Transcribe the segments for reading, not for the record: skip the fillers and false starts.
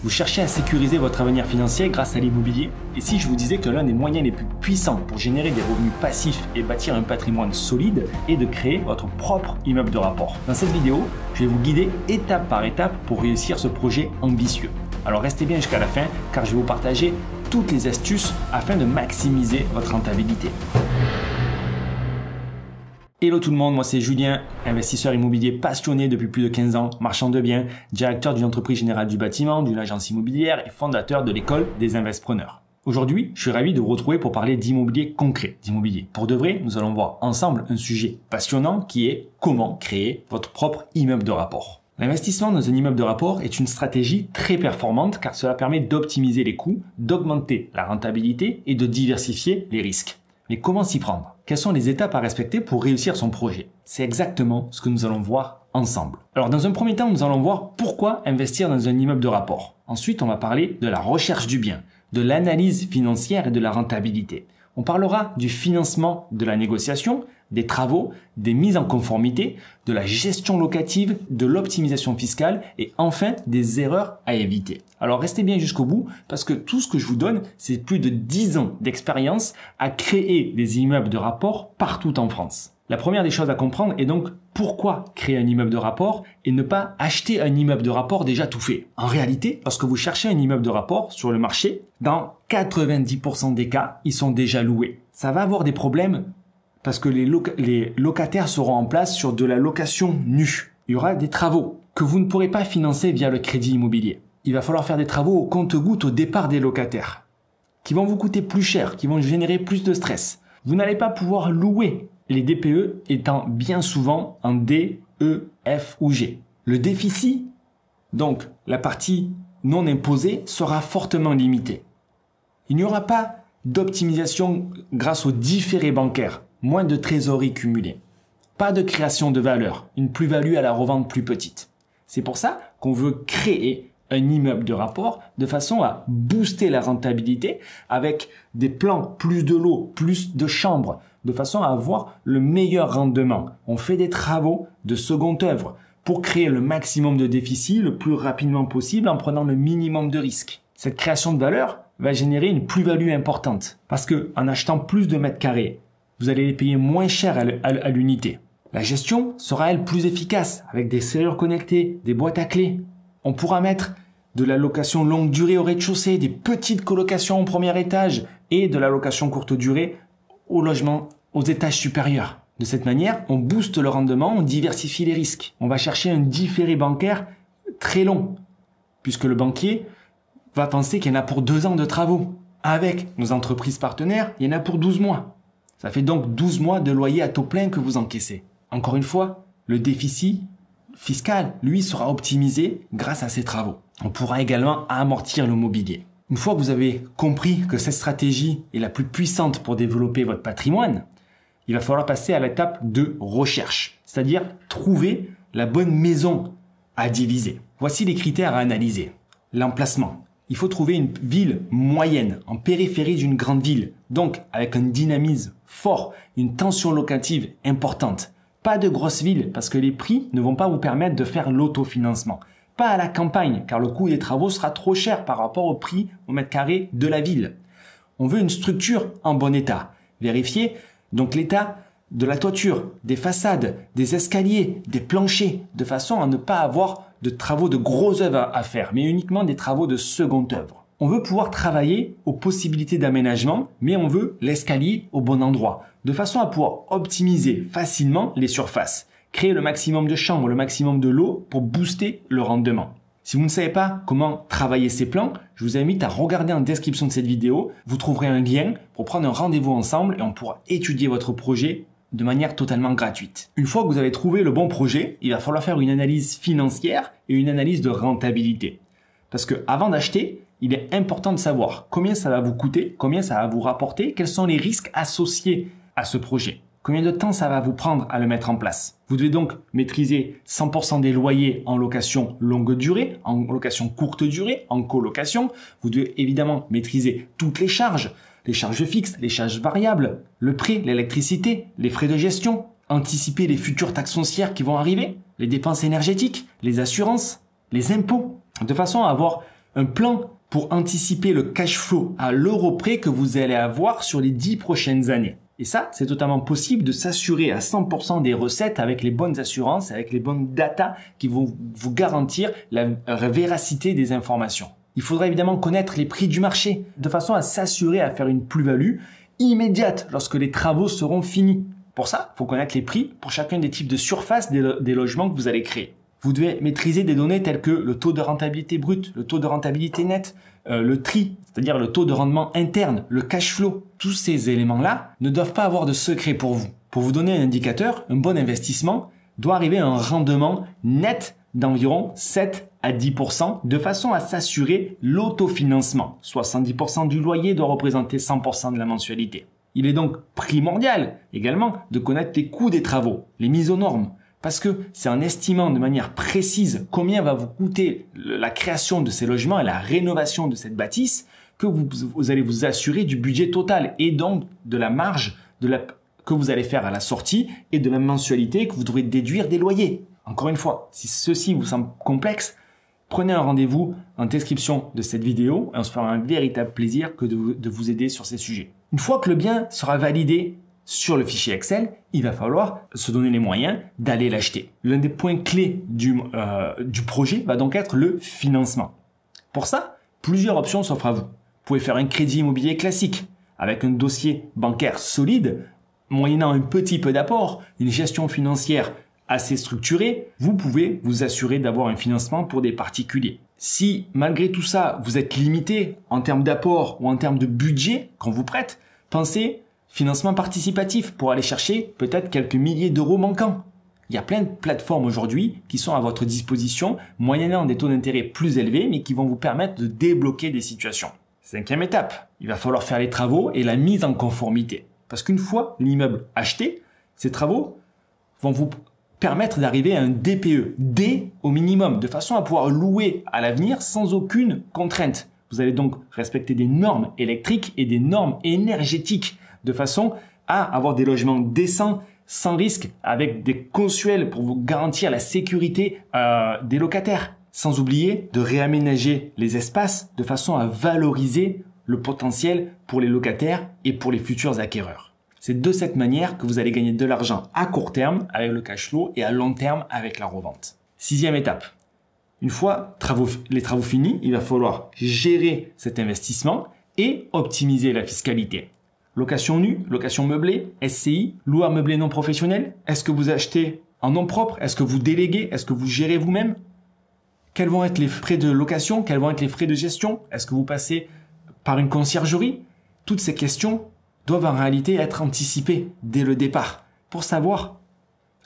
Vous cherchez à sécuriser votre avenir financier grâce à l'immobilier? Et si je vous disais que l'un des moyens les plus puissants pour générer des revenus passifs et bâtir un patrimoine solide est de créer votre propre immeuble de rapport? Dans cette vidéo, je vais vous guider étape par étape pour réussir ce projet ambitieux. Alors restez bien jusqu'à la fin car je vais vous partager toutes les astuces afin de maximiser votre rentabilité. Hello tout le monde, moi c'est Julien, investisseur immobilier passionné depuis plus de 15 ans, marchand de biens, directeur d'une entreprise générale du bâtiment, d'une agence immobilière et fondateur de l'école des Investpreneurs. Aujourd'hui, je suis ravi de vous retrouver pour parler d'immobilier concret, d'immobilier. Pour de vrai, nous allons voir ensemble un sujet passionnant qui est comment créer votre propre immeuble de rapport. L'investissement dans un immeuble de rapport est une stratégie très performante car cela permet d'optimiser les coûts, d'augmenter la rentabilité et de diversifier les risques. Mais comment s'y prendre? Quelles sont les étapes à respecter pour réussir son projet? C'est exactement ce que nous allons voir ensemble. Alors dans un premier temps, nous allons voir pourquoi investir dans un immeuble de rapport. Ensuite, on va parler de la recherche du bien, de l'analyse financière et de la rentabilité. On parlera du financement de la négociation, des travaux, des mises en conformité, de la gestion locative, de l'optimisation fiscale et enfin des erreurs à éviter. Alors restez bien jusqu'au bout parce que tout ce que je vous donne, c'est plus de 10 ans d'expérience à créer des immeubles de rapport partout en France. La première des choses à comprendre est donc pourquoi créer un immeuble de rapport et ne pas acheter un immeuble de rapport déjà tout fait. En réalité, lorsque vous cherchez un immeuble de rapport sur le marché, dans 90% des cas, ils sont déjà loués. Ça va avoir des problèmes parce que les locataires seront en place sur de la location nue. Il y aura des travaux que vous ne pourrez pas financer via le crédit immobilier. Il va falloir faire des travaux au compte-gouttes au départ des locataires, qui vont vous coûter plus cher, qui vont générer plus de stress. Vous n'allez pas pouvoir louer, les DPE étant bien souvent en D, E, F ou G. Le déficit, donc la partie non imposée, sera fortement limitée. Il n'y aura pas d'optimisation grâce aux différés bancaires, moins de trésorerie cumulée. Pas de création de valeur, une plus-value à la revente plus petite. C'est pour ça qu'on veut créer un immeuble de rapport de façon à booster la rentabilité avec des plans, plus de lots, plus de chambres, de façon à avoir le meilleur rendement. On fait des travaux de seconde œuvre pour créer le maximum de déficit le plus rapidement possible en prenant le minimum de risques. Cette création de valeur va générer une plus-value importante parce que en achetant plus de mètres carrés, vous allez les payer moins cher à l'unité. La gestion sera elle plus efficace avec des serrures connectées, des boîtes à clés. On pourra mettre de la location longue durée au rez-de-chaussée, des petites colocations au premier étage et de la location courte durée au logement aux étages supérieurs. De cette manière, on booste le rendement, on diversifie les risques. On va chercher un différé bancaire très long puisque le banquier va penser qu'il y en a pour 2 ans de travaux. Avec nos entreprises partenaires, il y en a pour 12 mois. Ça fait donc 12 mois de loyer à taux plein que vous encaissez. Encore une fois, le déficit fiscal, lui, sera optimisé grâce à ces travaux. On pourra également amortir le mobilier. Une fois que vous avez compris que cette stratégie est la plus puissante pour développer votre patrimoine, il va falloir passer à l'étape de recherche, c'est-à-dire trouver la bonne maison à diviser. Voici les critères à analyser. L'emplacement. Il faut trouver une ville moyenne, en périphérie d'une grande ville, donc avec un dynamisme fort, une tension locative importante. Pas de grosses villes parce que les prix ne vont pas vous permettre de faire l'autofinancement. Pas à la campagne car le coût des travaux sera trop cher par rapport au prix au mètre carré de la ville. On veut une structure en bon état. Vérifiez donc l'état de la toiture, des façades, des escaliers, des planchers, de façon à ne pas avoir de travaux de grosses œuvres à faire, mais uniquement des travaux de seconde œuvre. On veut pouvoir travailler aux possibilités d'aménagement, mais on veut l'escalier au bon endroit, de façon à pouvoir optimiser facilement les surfaces, créer le maximum de chambres, le maximum de lots pour booster le rendement. Si vous ne savez pas comment travailler ces plans, je vous invite à regarder en description de cette vidéo. Vous trouverez un lien pour prendre un rendez-vous ensemble et on pourra étudier votre projet de manière totalement gratuite. Une fois que vous avez trouvé le bon projet, il va falloir faire une analyse financière et une analyse de rentabilité. Parce que avant d'acheter, il est important de savoir combien ça va vous coûter, combien ça va vous rapporter, quels sont les risques associés à ce projet. Combien de temps ça va vous prendre à le mettre en place? Vous devez donc maîtriser 100% des loyers en location longue durée, en location courte durée, en colocation. Vous devez évidemment maîtriser toutes les charges fixes, les charges variables, le prix, l'électricité, les frais de gestion, anticiper les futures taxes foncières qui vont arriver, les dépenses énergétiques, les assurances, les impôts, de façon à avoir Un plan pour anticiper le cash flow à l'euro près que vous allez avoir sur les 10 prochaines années. Et ça, c'est totalement possible de s'assurer à 100% des recettes avec les bonnes assurances, avec les bonnes datas qui vont vous garantir la véracité des informations. Il faudra évidemment connaître les prix du marché de façon à s'assurer à faire une plus-value immédiate lorsque les travaux seront finis. Pour ça, il faut connaître les prix pour chacun des types de surface des logements que vous allez créer. Vous devez maîtriser des données telles que le taux de rentabilité brut, le taux de rentabilité net, le TRI, c'est-à-dire le taux de rendement interne, le cash flow. Tous ces éléments-là ne doivent pas avoir de secret pour vous. Pour vous donner un indicateur, un bon investissement doit arriver à un rendement net d'environ 7 à 10% de façon à s'assurer l'autofinancement. 70% du loyer doit représenter 100% de la mensualité. Il est donc primordial également de connaître les coûts des travaux, les mises aux normes, parce que c'est en estimant de manière précise combien va vous coûter la création de ces logements et la rénovation de cette bâtisse que vous allez vous assurer du budget total et donc de la marge que vous allez faire à la sortie et de la mensualité que vous devrez déduire des loyers. Encore une fois, si ceci vous semble complexe, prenez un rendez-vous en description de cette vidéo et on se fera un véritable plaisir de vous aider sur ces sujets. Une fois que le bien sera validé sur le fichier Excel, il va falloir se donner les moyens d'aller l'acheter. L'un des points clés du projet va donc être le financement. Pour ça, plusieurs options s'offrent à vous. Vous pouvez faire un crédit immobilier classique avec un dossier bancaire solide, moyennant un petit peu d'apport, une gestion financière assez structurée, vous pouvez vous assurer d'avoir un financement pour des particuliers. Si malgré tout ça, vous êtes limité en termes d'apport ou en termes de budget qu'on vous prête, pensez financement participatif pour aller chercher peut-être quelques milliers d'euros manquants. Il y a plein de plateformes aujourd'hui qui sont à votre disposition, moyennant des taux d'intérêt plus élevés, mais qui vont vous permettre de débloquer des situations. 5e étape, il va falloir faire les travaux et la mise en conformité. Parce qu'une fois l'immeuble acheté, ces travaux vont vous permettre d'arriver à un DPE, D au minimum, de façon à pouvoir louer à l'avenir sans aucune contrainte. Vous allez donc respecter des normes électriques et des normes énergétiques de façon à avoir des logements décents, sans risque, avec des consuels pour vous garantir la sécurité des locataires. Sans oublier de réaménager les espaces de façon à valoriser le potentiel pour les locataires et pour les futurs acquéreurs. C'est de cette manière que vous allez gagner de l'argent à court terme avec le cash flow et à long terme avec la revente. 6e étape. Une fois les travaux finis, il va falloir gérer cet investissement et optimiser la fiscalité. Location nue, location meublée, SCI, loueur meublé non professionnel. Est-ce que vous achetez en nom propre? Est-ce que vous déléguez? Est-ce que vous gérez vous-même? Quels vont être les frais de location? Quels vont être les frais de gestion? Est-ce que vous passez par une conciergerie? Toutes ces questions doivent en réalité être anticipées dès le départ pour savoir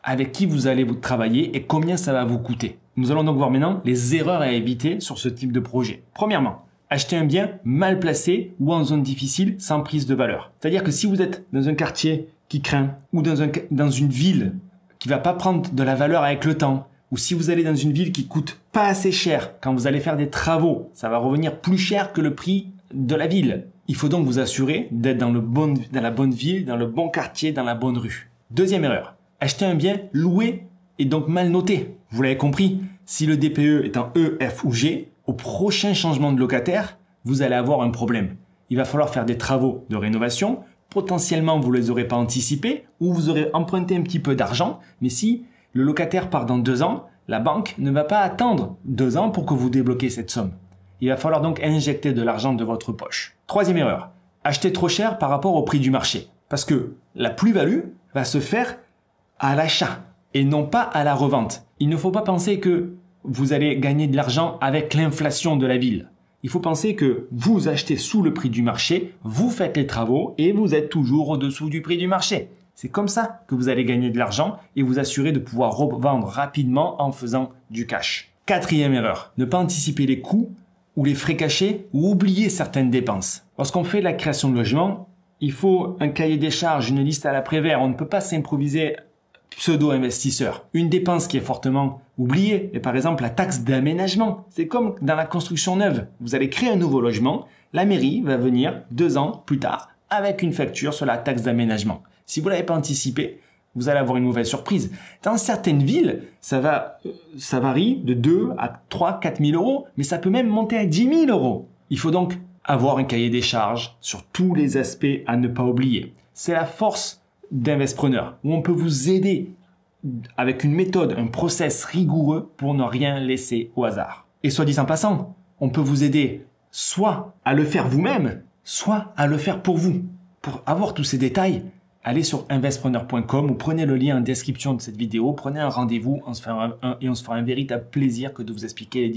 avec qui vous allez vous travailler et combien ça va vous coûter. Nous allons donc voir maintenant les erreurs à éviter sur ce type de projet. Premièrement, acheter un bien mal placé ou en zone difficile sans prise de valeur. C'est-à-dire que si vous êtes dans un quartier qui craint ou dans une ville qui va pas prendre de la valeur avec le temps, ou si vous allez dans une ville qui coûte pas assez cher, quand vous allez faire des travaux, ça va revenir plus cher que le prix de la ville. Il faut donc vous assurer d'être dans la bonne ville, dans le bon quartier, dans la bonne rue. Deuxième erreur, acheter un bien loué et donc mal noté. Vous l'avez compris, si le DPE est en E, F ou G, au prochain changement de locataire, vous allez avoir un problème. Il va falloir faire des travaux de rénovation. Potentiellement, vous ne les aurez pas anticipés ou vous aurez emprunté un petit peu d'argent. Mais si le locataire part dans 2 ans, la banque ne va pas attendre 2 ans pour que vous débloquiez cette somme. Il va falloir donc injecter de l'argent de votre poche. Troisième erreur, acheter trop cher par rapport au prix du marché. Parce que la plus-value va se faire à l'achat et non pas à la revente. Il ne faut pas penser que vous allez gagner de l'argent avec l'inflation de la ville. Il faut penser que vous achetez sous le prix du marché, vous faites les travaux et vous êtes toujours au-dessous du prix du marché. C'est comme ça que vous allez gagner de l'argent et vous assurer de pouvoir revendre rapidement en faisant du cash. Quatrième erreur, ne pas anticiper les coûts ou les frais cachés ou oublier certaines dépenses. Lorsqu'on fait la création de logement, il faut un cahier des charges, une liste à l'après-vert. On ne peut pas s'improviser pseudo-investisseur. Une dépense qui est fortement oubliée est par exemple la taxe d'aménagement. C'est comme dans la construction neuve. Vous allez créer un nouveau logement, la mairie va venir 2 ans plus tard avec une facture sur la taxe d'aménagement. Si vous ne l'avez pas anticipé, vous allez avoir une mauvaise surprise. Dans certaines villes, ça varie de 2 à 3, 4 000 euros, mais ça peut même monter à 10 000 euros. Il faut donc avoir un cahier des charges sur tous les aspects à ne pas oublier. C'est la force d'Investpreneur, où on peut vous aider avec une méthode, un process rigoureux pour ne rien laisser au hasard. Et soit dit en passant, on peut vous aider soit à le faire vous-même, soit à le faire pour vous. Pour avoir tous ces détails, allez sur investpreneur.com ou prenez le lien en description de cette vidéo, prenez un rendez-vous et on se fera un véritable plaisir que de vous expliquer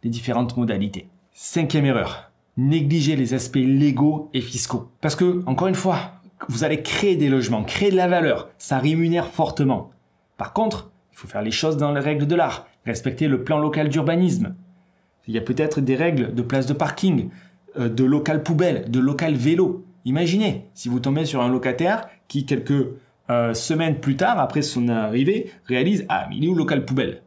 les différentes modalités. 5e erreur, négligez les aspects légaux et fiscaux. Parce que, encore une fois, vous allez créer des logements, créer de la valeur, ça rémunère fortement. Par contre, il faut faire les choses dans les règles de l'art, respecter le plan local d'urbanisme. Il y a peut-être des règles de place de parking, de local poubelle, de local vélo. Imaginez, si vous tombez sur un locataire qui, quelques semaines plus tard, après son arrivée, réalise « Ah, mais il est où le local poubelle ?»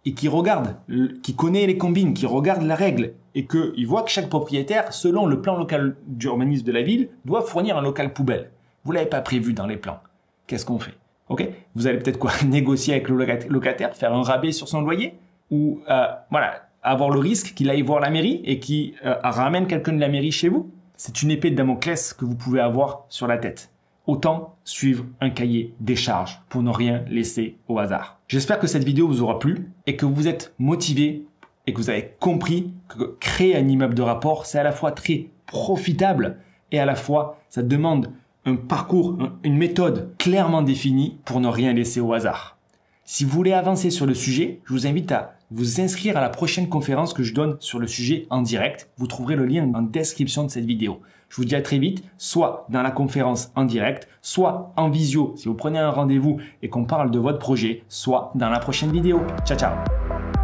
et qui regarde, qui connaît les combines, qui regarde la règle et qu'il voit que chaque propriétaire, selon le plan local d'urbanisme de la ville, doit fournir un local poubelle. Vous ne l'avez pas prévu dans les plans. Qu'est-ce qu'on fait? Ok, vous allez peut-être négocier avec le locataire, faire un rabais sur son loyer ou voilà, avoir le risque qu'il aille voir la mairie et qu'il ramène quelqu'un de la mairie chez vous. C'est une épée de Damoclès que vous pouvez avoir sur la tête. Autant suivre un cahier des charges pour ne rien laisser au hasard. J'espère que cette vidéo vous aura plu et que vous êtes motivé et que vous avez compris que créer un immeuble de rapport, c'est à la fois très profitable et à la fois ça demande un parcours, une méthode clairement définie pour ne rien laisser au hasard. Si vous voulez avancer sur le sujet, je vous invite à vous inscrire à la prochaine conférence que je donne sur le sujet en direct. Vous trouverez le lien en description de cette vidéo. Je vous dis à très vite, soit dans la conférence en direct, soit en visio si vous prenez un rendez-vous et qu'on parle de votre projet, soit dans la prochaine vidéo. Ciao, ciao!